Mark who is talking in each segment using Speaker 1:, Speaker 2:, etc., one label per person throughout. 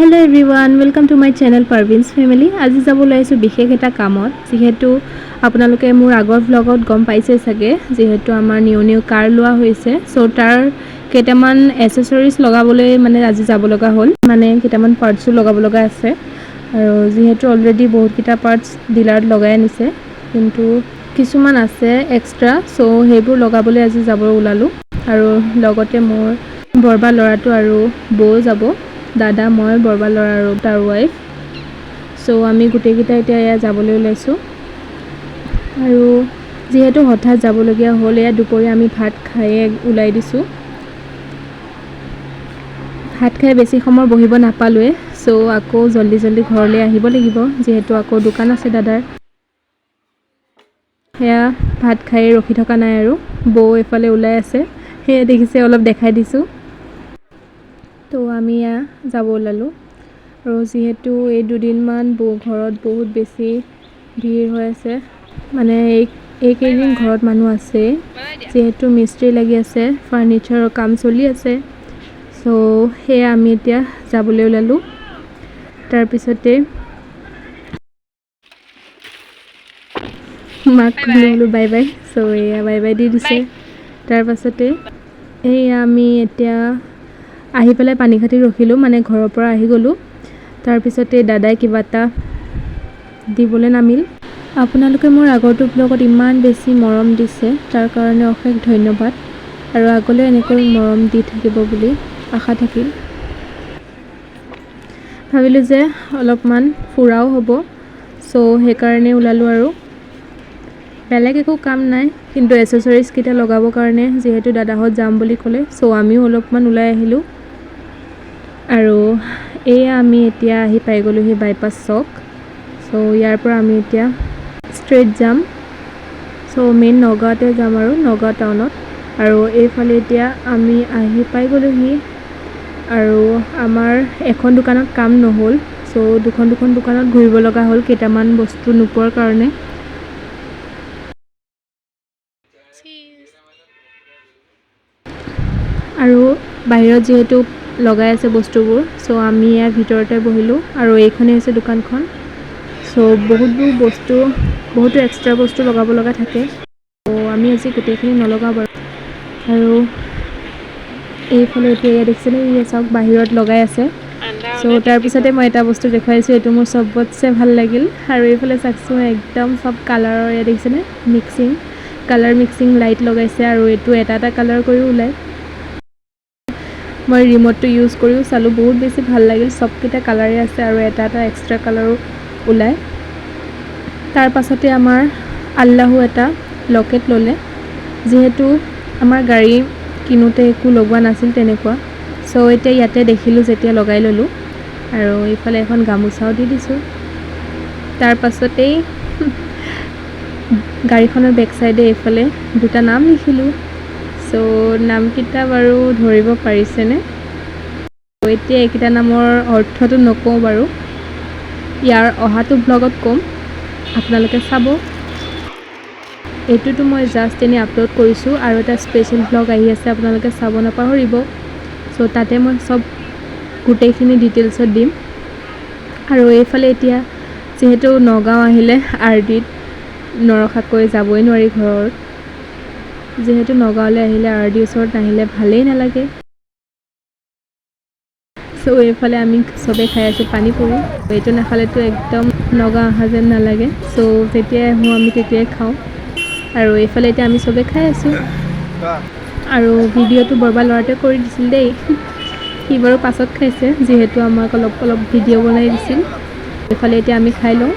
Speaker 1: Hello everyone, welcome to my channel Parvin's Family. আজি যাব লাইছো বিশেষ এটা কামত যেহেতু আপোনালোকে মোৰ আগৰ vlogত গম পাইছে সাগে যেহেতু আমাৰ নিউ কাৰ লোৱা হৈছে সো তাৰ কেটামান এসেসৰিজ লগাবলৈ মানে আজি যাব লগা হ'ল মানে কেটামান পাৰ্টস লগাব লগা আছে আৰু যেহেতু অলৰেডি বহুত কিটা পাৰ্টস ডিলাৰত লগাই আনিছে কিন্তু কিছুমান আছে এক্সট্ৰা সো হেবোৰ লগাবলৈ আজি যাব ওলালো আৰু লগতে মোৰ বৰবা লৰাটো আৰু বৌ যাব দাদা মই বৰবা লৰা আৰু তাৰ ওয়াইফ সো আমি গুটেকিটা এতিয়া যাবলৈ ওলাইছো আৰু যেহেতু হঠাৎ যাব লগিয়া হ'ল এয়া দুপৰীয়া আমি ভাত খাই ওলাই দিছো ভাত খাই বেছি সময় বহিব নাপালোৱে সো আকৌ জলদি ঘৰলৈ আহিব লাগিব যেহেতু আকৌ দোকান আছে দাদাৰ হেয়া ভাত খাই ৰখি থকা নাই আৰু বৌ এফালে ওলাই আছে হে দেখিছে অলপ দেখাই দিছো তো আমি যাব ওলালো আৰু যেহেতু এই দুদিন মান ঘৰত বহুত বেছি ভিৰ হৈ আছে মানে এই কেইদিন ঘৰত মানুহ আছে যেহেতু মিস্ত্ৰী লাগি আছে ফাৰ্নিচাৰৰ কাম চলি আছে সো হে আমি এতিয়া যাবলৈ ওলালো তাৰ পিছতে মাক বলো বাই বাই সো এয়া বাই বাই দি দিছে তাৰ পাছতে এই আমি এতিয়া আহি পেলাই পানী খাটি ৰখিলো মানে ঘৰৰ পৰা আহি গলো তাৰ পিছতে দাদাই কিবাটা দিবলৈ নামিল আপোনালোকে মোৰ আগৰটো ব্লগত ইমান বেছি মৰম দিছে তাৰ কাৰণে অশেষ ধন্যবাদ আৰু আগলৈ এনেকৈ মৰম দি থাকিব বুলি আশা থাকিল ভাবিলো যে অলপমান ফুৰাও হ'ব সো হে কাৰণে ওলালো আৰু বেলেগ একো কাম নাই কিন্তু এসেসৰিজ কিটা লগাবৰ কাৰণে যেহেতু দাদাহত যাম বুলি ক'লে সো আমিও অলপমান ওলাই আহিলো আৰু এয়া আমি এতিয়া আহি পাই গলো হি বাইপাস চক সো ইয়াৰ পৰা আমি এতিয়া ষ্ট্ৰেট যাম সো মেইন নগাঁৱতে যাম আৰু নগাঁও টাউনত আৰু এইফালে এতিয়া আমি আহি পাই গলো হি আৰু আমাৰ এখন দোকানত কাম নহল সো দুখন দোকানত ঘূৰিব লগা হ'ল কেটামান বস্তু নোপোৱাৰ কাৰণে আৰু বাহিৰত যেহেতু লগাই আছে বস্তুবোৰ সো আমি ইয়াৰ ভিতৰতে বহিলো আৰু এইখনে হৈছে দোকানখন সো বহুতো এক্সট্ৰা বস্তু লগাব লগা থাকে সো আমি আজি গোটেইখিনি নলগাও বাৰু আৰু এইফালে এতিয়া দেখিছেনে এই সব বাহিৰত লগাই আছে সো তাৰ পিছতে মই এটা বস্তু দেখাইছো এটো মোৰ সবতছে ভাল লাগিল আৰু এইফালে চাকছো একদম সব কালাৰৰ দেখিছেনে কালাৰ মিক্সিং লাইট লগাইছে আৰু এটো এটা কালাৰ কৰি ওলাই মই ৰিমোটটো ইউজ কৰিও চালো বহুত বেছি ভাল লাগিল সবকিটা কালাৰে আছে আৰু এটা এক্সট্ৰা কালাৰো ওলাই তাৰ পাছতে আমাৰ আল্লাহু এটা লকেট ললে যেহেতু আমাৰ গাড়ী কিনোতে একো লগোৱা নাছিল তেনেকুৱা সো এতিয়া ইয়াতে দেখিলো যেতিয়া লগাই ললো আৰু ইফালে এখন গামুছাও দি দিছো তাৰ পাছতে গাড়ীখনৰ বেক সাইডে ইফালে দুটা নাম লিখিলো সো নাম কিটা বাৰু ধৰিব পাৰিছেনে এতিয়া এইকিটা নামৰ অৰ্থটো নকওঁ বাৰু ইয়াৰ অহাটো ব্লগত কম আপোনালোকে চাব এটোটো মই জাস্ট এনে আপলোড কৰিছো আৰু এটা স্পেশাল ব্লগ আহি আছে আপোনালোকে চাব নাপাহৰিব সো তাতে মই সব গোটেইখিনি ডিটেইলছত দিম আৰু এইফালে এতিয়া যেহেতু নগাঁও আহিলে আৰডিত নৰখাকৈ যাবই নোৱাৰি ঘৰত যেহেতু নগাঁৱলৈ আহিলে আৰডি ওচৰত নাহিলে ভালেই নালাগে সো এইফালে আমি সবে খাই আছো পানী পুৰি এইটো নাখালেতো একদম নগাঁও অহা যেন নালাগে সো যেতিয়াই আহোঁ আমি তেতিয়াই খাওঁ আৰু এইফালে এতিয়া আমি সবে খাই আছো আৰু ভিডিঅ'টো বৰবা লৰাটোৱে কৰি দিছিল দেই সি বাৰু পাছত খাইছে যেহেতু আমাক অলপ ভিডিঅ' বনাই দিছিল এইফালে এতিয়া আমি খাই লওঁ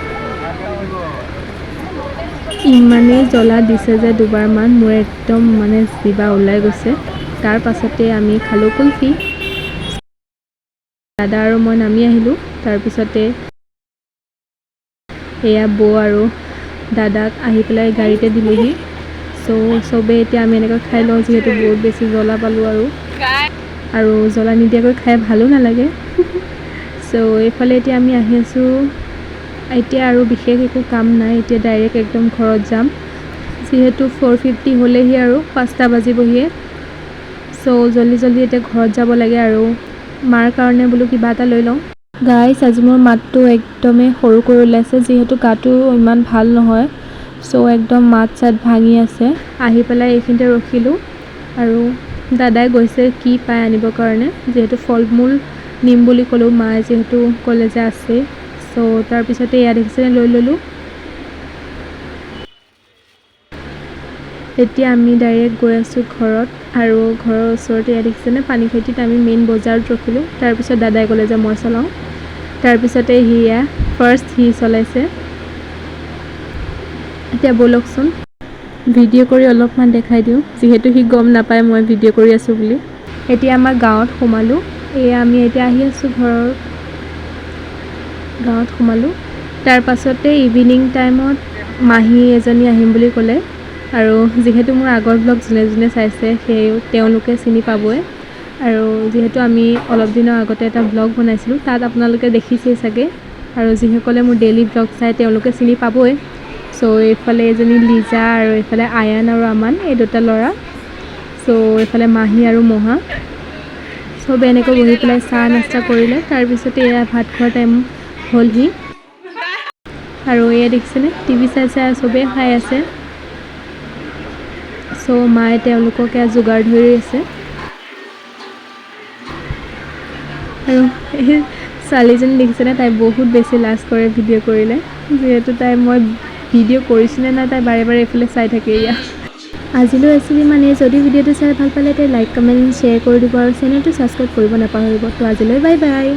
Speaker 1: ইমানেই জ্বলা দিছে যে দুবাৰমান মোৰ একদম মানে জিভা ওলাই গৈছে তাৰ পাছতে আমি খালো কুলফি দাদা আৰু মই নামি আহিলো তাৰ পিছতে এয়া বৌ আৰু দাদাক আহি পেলাই গাড়ীতে দিলেহি সো সবে এতিয়া আমি এনেকৈ খাই লওঁ যেহেতু বহুত বেছি জ্বলা পালো আৰু জ্বলা নিদিয়াকৈ খাই ভালো নালাগে সো এইফালে এতিয়া আমি আহি আছো এতিয়া আৰু বিশেষ একো কাম নাই এতিয়া ডাইৰেক্ট একদম ঘৰত যাম যেহেতু 4:50 হ'লেহি আৰু 5টা বাজিবহিয়ে সো জলদি এতিয়া ঘৰত যাব লাগে আৰু মাৰ কাৰণে বোলো কিবা এটা লৈ লওঁ গাইছ, আজি মোৰ মাতটো একদমেই সৰু কৰি ওলাইছে যিহেতু গাটো ইমান ভাল নহয়। চ' একদম মাত চাত ভাঙি আছে। আহি পেলাই এইখিনিতে ৰখিলোঁ আৰু দাদাই গৈছে কি পায় আনিবৰ কাৰণে, যিহেতু ফল মূল নিম বুলি ক'লোঁ, মায়ে যিহেতু ক'লে যে আছে। চ' তাৰপিছতে ইয়াত দেখিছেনে লৈ ল'লোঁ। এতিয়া আমি ডাইৰেক্ট গৈ আছোঁ ঘৰত, আৰু ঘৰৰ ওচৰতে ইয়াত দেখিছেনে পানীখাইটিত আমি মেইন বজাৰত ৰখিলোঁ। তাৰপিছত দাদাই ক'লে যে মই চলাওঁ, তাৰপিছতে সিয়া ফাৰ্ষ্ট সি চলাইছে। এতিয়া ব'লকচোন ভিডিঅ' কৰি অলপমান দেখাই দিওঁ, যিহেতু সি গম নাপায় মই ভিডিঅ' কৰি আছোঁ বুলি। এতিয়া আমাৰ গাঁৱত সোমালোঁ। এয়া আমি এতিয়া আহি আছোঁ গাঁৱত সোমালোঁ। তাৰ পাছতে ইভিনিং টাইমত মাহী এজনী আহিম বুলি ক'লে, আৰু যিহেতু মোৰ আগৰ ব্লগ যোনে যোনে চাইছে তেওঁলোকে চিনি পাবই। আৰু যিহেতু আমি অলপ দিনৰ আগতে এটা ব্লগ বনাইছিলোঁ, তাত আপোনালোকে দেখিছেই চাগে, আৰু যিসকলে মোৰ ডেইলি ব্লগ চাই তেওঁলোকে চিনি পাবই। চ' এইফালে এজনী লিজা আৰু এইফালে আয়ান আৰু আমান, এই দুটা ল'ৰা। চ' এইফালে মাহী আৰু মহা, চবে এনেকৈ বহি পেলাই চাহ নাস্তা কৰিলে। তাৰপিছতে এয়া ভাত খোৱাৰ টাইম হ'লহি, আৰু এয়া দেখিছেনে টিভি চাই চাই চবেই খাই আছে। চ' মায়ে তেওঁলোকক এয়া যোগাৰ ধৰি আছে। আৰু এই ছোৱালীজনী দেখিছেনে, তাই বহুত বেছি লাজ কৰে ভিডিঅ' কৰিলে, যিহেতু মই ভিডিঅ' কৰিছোঁনে নাই তাই বাৰে বাৰে এইফালে চাই থাকে। এয়া আজিলৈ আছিল মানে, যদি ভিডিঅ'টো চাই ভাল পালে তাই লাইক কমেণ্ট শ্বেয়াৰ কৰি দিব, আৰু চেনেলটো ছাবস্ক্ৰাইব কৰিব নাপাহৰিব। তো আজিলৈ বাই বাই।